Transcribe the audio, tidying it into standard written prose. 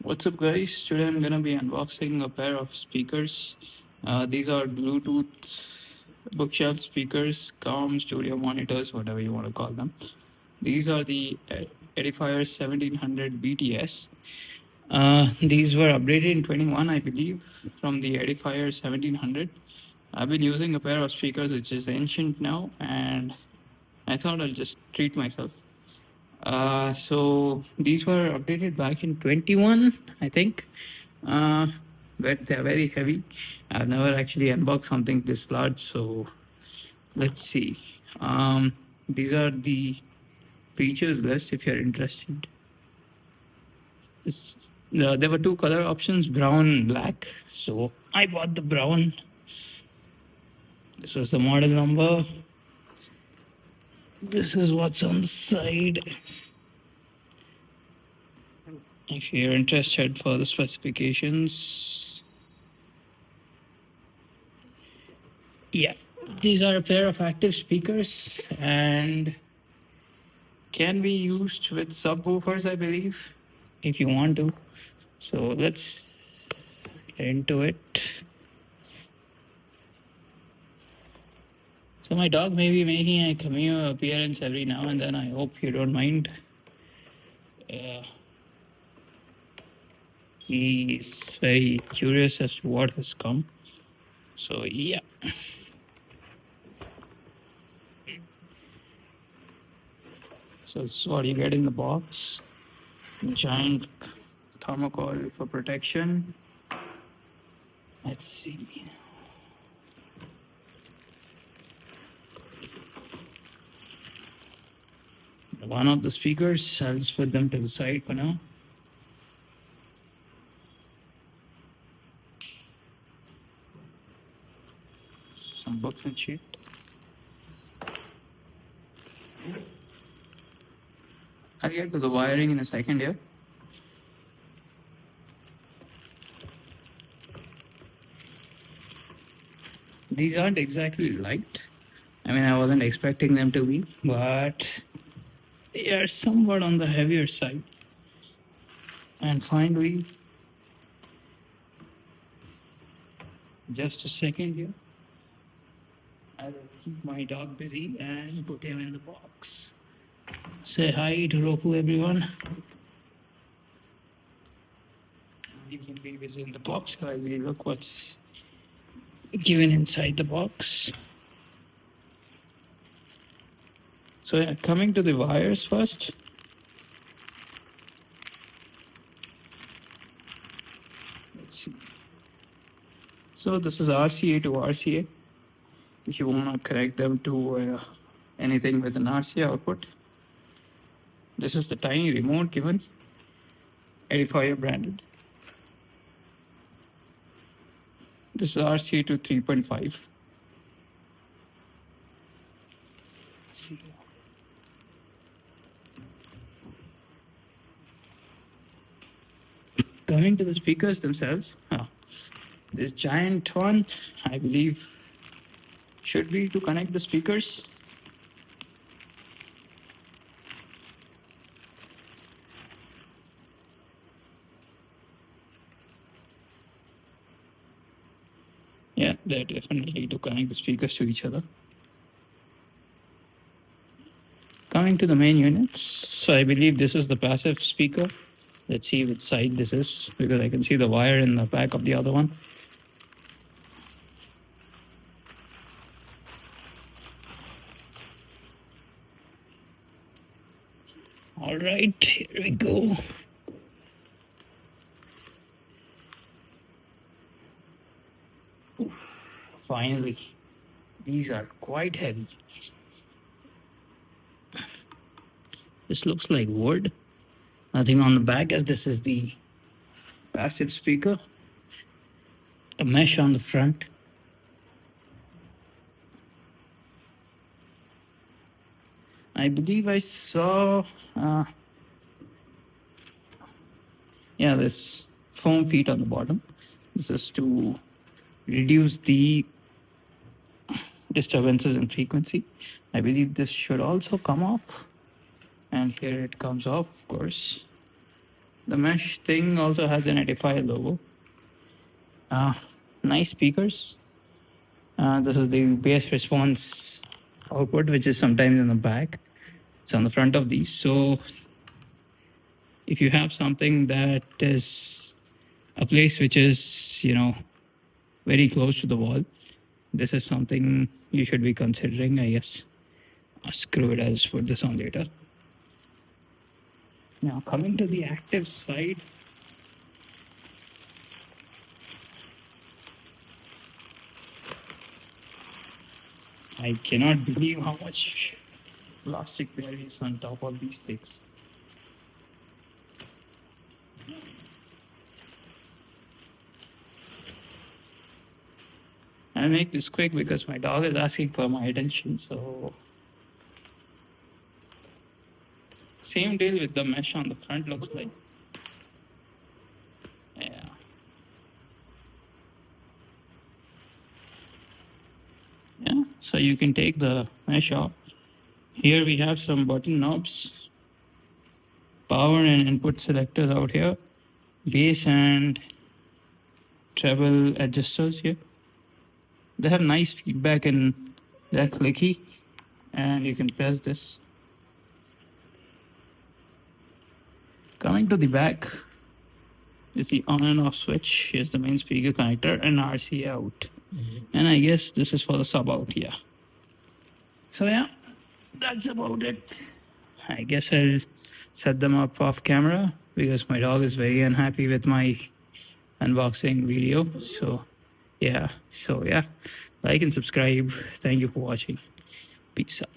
What's up, guys? Today I'm gonna be unboxing a pair of speakers. These are Bluetooth bookshelf speakers, COM studio monitors, whatever you want to call them. These are the Edifier 1700BTs. These were updated in 21, I believe, from the Edifier 1700. I've been using a pair of speakers which is ancient now, and I thought I'll just treat myself. So these were updated back in 21, I think. Uh, but they're very heavy. I've never actually unboxed something this large, so let's see. These are the features list if you're interested. There were two color options, brown and black. So I bought the brown. This was the model number. This is what's on the side. If you're interested for the specifications. Yeah, these are a pair of active speakers and can be used with subwoofers, I believe, if you want to. So let's get into it. So my dog may be making a cameo appearance every now and then. I hope you don't mind. He's very curious as to what has come. So yeah. So this is what you get in the box. Giant thermocol for protection. Let's see. One of the speakers, I'll just put them to the side for now. Some books and shit. I'll get to the wiring in a second here. These aren't exactly light. I mean, I wasn't expecting them to be, but they are somewhat on the heavier side. And finally, just a second here. I will keep my dog busy and put him in the box. Say hi to Roku, everyone. You can be busy in the box. I will look what's given inside the box. So yeah, coming to the wires first. Let's see. So this is RCA to RCA. If you want to connect them to anything with an RCA output. This is the tiny remote given, Edifier branded. This is RCA to 3.5. Let's see. Coming to the speakers themselves, this giant one, I believe, should be to connect the speakers. Yeah, they're definitely to connect the speakers to each other. Coming to the main units, so I believe this is the passive speaker. Let's see which side this is, because I can see the wire in the back of the other one. All right, here we go. Oof, finally, these are quite heavy. This looks like wood. Nothing on the back, as this is the passive speaker. A mesh on the front. I believe I saw, this foam feet on the bottom. This is to reduce the disturbances in frequency. I believe this should also come off. And here it comes off, of course. The mesh thing also has an Edifier logo. Nice speakers. This is the bass response output, which is sometimes in the back. It's on the front of these. So if you have something that is a place which is, very close to the wall, this is something you should be considering, I guess. Screw it, I'll just put this on later. Now, coming to the active side, I cannot believe how much plastic there is on top of these things. I'll make this quick because my dog is asking for my attention. So, same deal with the mesh on the front, looks like. Yeah. Yeah, so you can take the mesh off. Here we have some button knobs, power and input selectors out here, bass and treble adjusters here. They have nice feedback and they're clicky, and you can press this. Coming to the back is the on and off switch. Here's the main speaker connector and RC out. And I guess this is for the sub out here. So yeah, that's about it. I guess I'll set them up off camera because my dog is very unhappy with my unboxing video. So yeah, like and subscribe. Thank you for watching. Peace out.